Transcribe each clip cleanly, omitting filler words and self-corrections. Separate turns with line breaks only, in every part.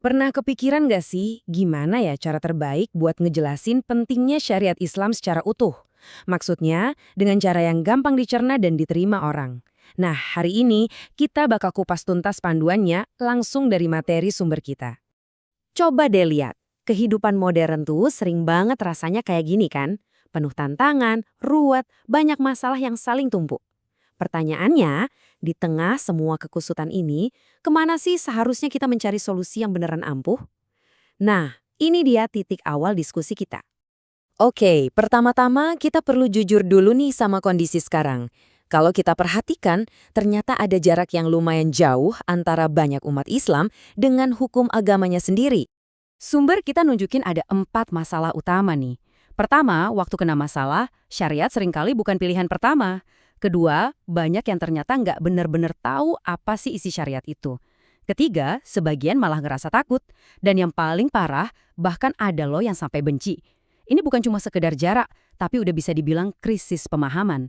Pernah kepikiran nggak sih gimana ya cara terbaik buat ngejelasin pentingnya syariat Islam secara utuh? Maksudnya dengan cara yang gampang dicerna dan diterima orang. Nah, hari ini kita bakal kupas tuntas panduannya langsung dari materi sumber kita. Coba deh lihat, kehidupan modern tuh sering banget rasanya kayak gini kan? Penuh tantangan, ruwet, banyak masalah yang saling tumpuk. Pertanyaannya, di tengah semua kekusutan ini, kemana sih seharusnya kita mencari solusi yang beneran ampuh? Nah, ini dia titik awal diskusi kita. Oke, pertama-tama kita perlu jujur dulu nih sama kondisi sekarang. Kalau kita perhatikan, ternyata ada jarak yang lumayan jauh antara banyak umat Islam dengan hukum agamanya sendiri. Sumber kita nunjukin ada 4 masalah utama nih. Pertama, waktu kena masalah, syariat seringkali bukan pilihan pertama. Kedua, banyak yang ternyata nggak benar-benar tahu apa sih isi syariat itu. Ketiga, sebagian malah ngerasa takut. Dan yang paling parah, bahkan ada loh yang sampai benci. Ini bukan cuma sekedar jarak, tapi udah bisa dibilang krisis pemahaman.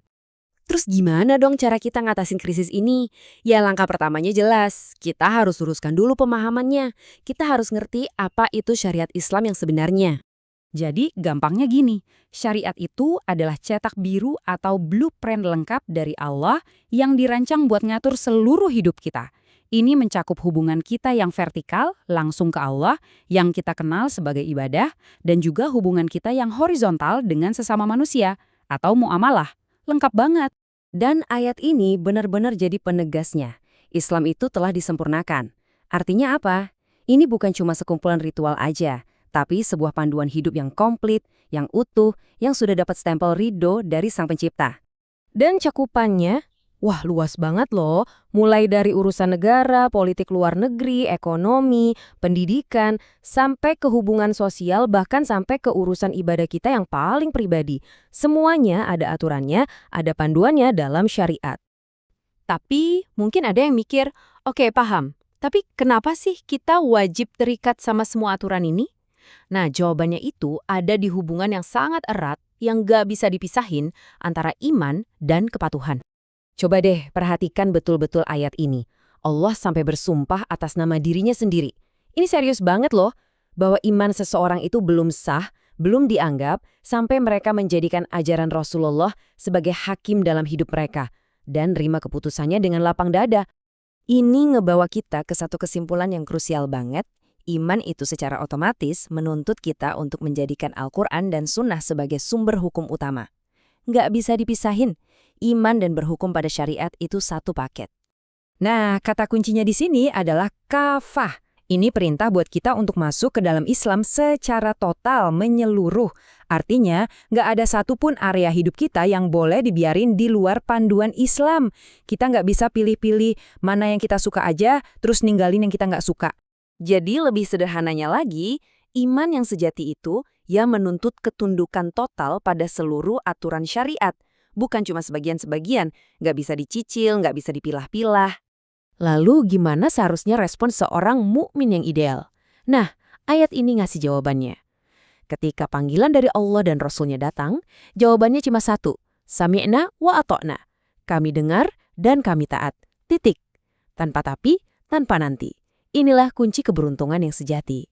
Terus gimana dong cara kita ngatasin krisis ini? Ya langkah pertamanya jelas, kita harus luruskan dulu pemahamannya. Kita harus ngerti apa itu syariat Islam yang sebenarnya. Jadi gampangnya gini, syariat itu adalah cetak biru atau blueprint lengkap dari Allah yang dirancang buat ngatur seluruh hidup kita. Ini mencakup hubungan kita yang vertikal, langsung ke Allah, yang kita kenal sebagai ibadah, dan juga hubungan kita yang horizontal dengan sesama manusia, atau muamalah. Lengkap banget. Dan ayat ini benar-benar jadi penegasnya. Islam itu telah disempurnakan. Artinya apa? Ini bukan cuma sekumpulan ritual aja, tapi sebuah panduan hidup yang komplit, yang utuh, yang sudah dapat stempel ridho dari Sang Pencipta. Dan cakupannya, wah luas banget loh. Mulai dari urusan negara, politik luar negeri, ekonomi, pendidikan, sampai ke hubungan sosial, bahkan sampai ke urusan ibadah kita yang paling pribadi. Semuanya ada aturannya, ada panduannya dalam syariat. Tapi mungkin ada yang mikir, oke paham, tapi kenapa sih kita wajib terikat sama semua aturan ini? Nah, jawabannya itu ada di hubungan yang sangat erat yang gak bisa dipisahin antara iman dan kepatuhan. Coba deh perhatikan betul-betul ayat ini. Allah sampai bersumpah atas nama dirinya sendiri. Ini serius banget loh, bahwa iman seseorang itu belum sah, belum dianggap, sampai mereka menjadikan ajaran Rasulullah sebagai hakim dalam hidup mereka, dan terima keputusannya dengan lapang dada. Ini ngebawa kita ke satu kesimpulan yang krusial banget. Iman itu secara otomatis menuntut kita untuk menjadikan Al-Quran dan Sunnah sebagai sumber hukum utama. Nggak bisa dipisahin, iman dan berhukum pada syariat itu satu paket. Nah, kata kuncinya di sini adalah kafah. Ini perintah buat kita untuk masuk ke dalam Islam secara total, menyeluruh. Artinya, nggak ada satupun area hidup kita yang boleh dibiarin di luar panduan Islam. Kita nggak bisa pilih-pilih mana yang kita suka aja, terus ninggalin yang kita nggak suka. Jadi lebih sederhananya lagi, iman yang sejati itu ya menuntut ketundukan total pada seluruh aturan syariat. Bukan cuma sebagian-sebagian, nggak bisa dicicil, nggak bisa dipilah-pilah. Lalu gimana seharusnya respon seorang mukmin yang ideal? Nah, ayat ini ngasih jawabannya. Ketika panggilan dari Allah dan Rasulnya datang, jawabannya cuma satu, sami'na wa ata'na. Kami dengar dan kami taat. Titik. Tanpa tapi, tanpa nanti. Inilah kunci keberuntungan yang sejati.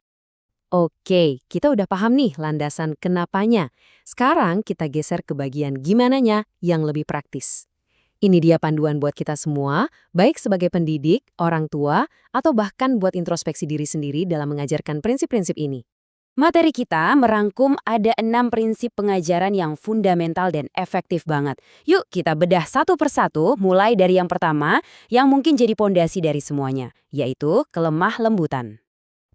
Oke, kita udah paham nih landasan kenapanya. Sekarang kita geser ke bagian gimananya yang lebih praktis. Ini dia panduan buat kita semua, baik sebagai pendidik, orang tua, atau bahkan buat introspeksi diri sendiri dalam mengajarkan prinsip-prinsip ini. Materi kita merangkum ada 6 prinsip pengajaran yang fundamental dan efektif banget. Yuk kita bedah satu persatu, mulai dari yang pertama, yang mungkin jadi pondasi dari semuanya, yaitu kelemah lembutan.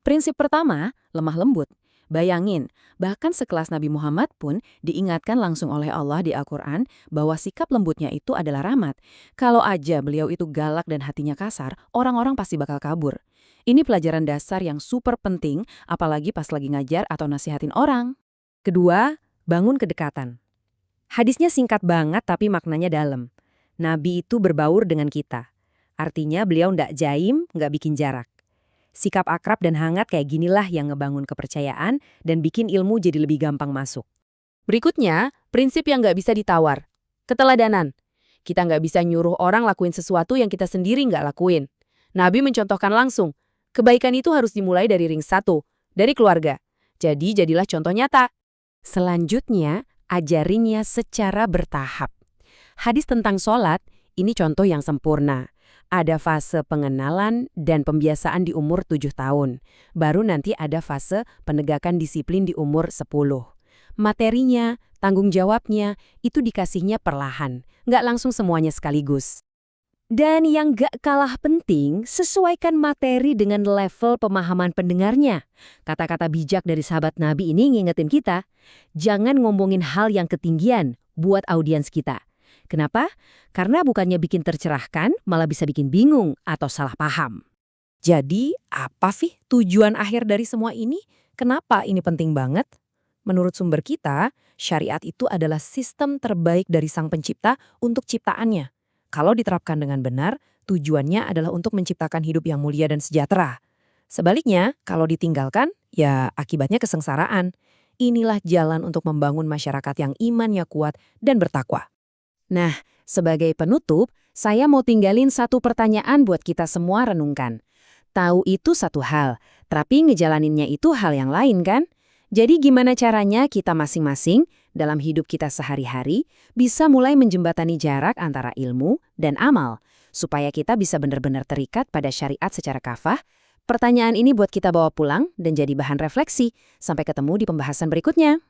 Prinsip pertama, lemah lembut. Bayangin, bahkan sekelas Nabi Muhammad pun diingatkan langsung oleh Allah di Al-Quran bahwa sikap lembutnya itu adalah rahmat. Kalau aja beliau itu galak dan hatinya kasar, orang-orang pasti bakal kabur. Ini pelajaran dasar yang super penting, apalagi pas lagi ngajar atau nasihatin orang. Kedua, bangun kedekatan. Hadisnya singkat banget tapi maknanya dalam. Nabi itu berbaur dengan kita. Artinya beliau ndak jaim, nggak bikin jarak. Sikap akrab dan hangat kayak ginilah yang ngebangun kepercayaan dan bikin ilmu jadi lebih gampang masuk. Berikutnya, prinsip yang nggak bisa ditawar. Keteladanan. Kita nggak bisa nyuruh orang lakuin sesuatu yang kita sendiri nggak lakuin. Nabi mencontohkan langsung.
Kebaikan itu harus dimulai dari ring satu, dari keluarga. Jadi, jadilah contoh nyata.
Selanjutnya, ajarinya secara bertahap. Hadis tentang sholat, ini contoh yang sempurna. Ada fase pengenalan dan pembiasaan di umur 7 tahun. Baru nanti ada fase penegakan disiplin di umur 10. Materinya, tanggung jawabnya, itu dikasihnya perlahan. Nggak langsung semuanya sekaligus.
Dan yang gak kalah penting, sesuaikan materi dengan level pemahaman pendengarnya. Kata-kata bijak dari sahabat Nabi ini ngingetin kita, jangan ngomongin hal yang ketinggian buat audiens kita. Kenapa? Karena bukannya bikin tercerahkan, malah bisa bikin bingung atau salah paham.
Jadi, apa sih tujuan akhir dari semua ini? Kenapa ini penting banget? Menurut sumber kita, syariat itu adalah sistem terbaik dari Sang Pencipta untuk ciptaannya. Kalau diterapkan dengan benar, tujuannya adalah untuk menciptakan hidup yang mulia dan sejahtera. Sebaliknya, kalau ditinggalkan, ya akibatnya kesengsaraan. Inilah jalan untuk membangun masyarakat yang imannya kuat dan bertakwa. Nah, sebagai penutup, saya mau tinggalin satu pertanyaan buat kita semua renungkan. Tahu itu satu hal, tapi ngejalaninnya itu hal yang lain kan? Jadi gimana caranya kita masing-masing dalam hidup kita sehari-hari bisa mulai menjembatani jarak antara ilmu dan amal, supaya kita bisa benar-benar terikat pada syariat secara kafah? Pertanyaan ini buat kita bawa pulang dan jadi bahan refleksi. Sampai ketemu di pembahasan berikutnya.